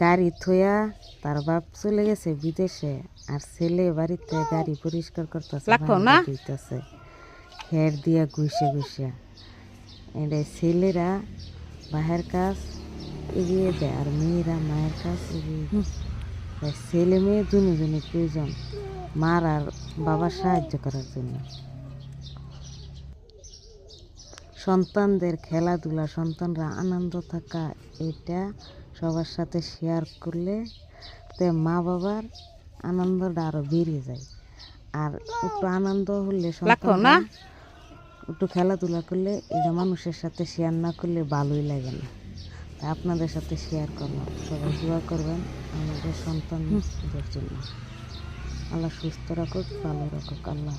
গাড়ি থইয়া তার বাপ চলে গেছে বিদেশে, আর ছেলে বাড়িতে গাড়ি পরিষ্কার করতেছে, ধুইতেছে হের দিয়া ঘুষে ঘুষে। এটা ছেলেরা বাহের কাজ এগিয়ে দেয় আর মেয়েরা মায়ের কাজ এগিয়ে দেয়। তাই ছেলে মেয়ে দুজনে প্রয়োজন মার আর বাবার সাহায্য করার জন্য। সন্তানদের খেলাধুলা, সন্তানরা আনন্দ থাকা, এটা সবার সাথে শেয়ার করলে তো মা বাবার আনন্দটা আরো বেড়ে যায়। আর একটু আনন্দ হলে সন্তানরা একটু খেলাধুলা করলে এটা মানুষের সাথে শেয়ার না করলে ভালোই লাগে না। তাই আপনাদের সাথে শেয়ার করলাম, সবাই দোয়া করবেন আমাদের সন্তানদের জন্য। আল্লাহ সুস্থ রাখুক, ভালো রাখুক। আল্লাহ।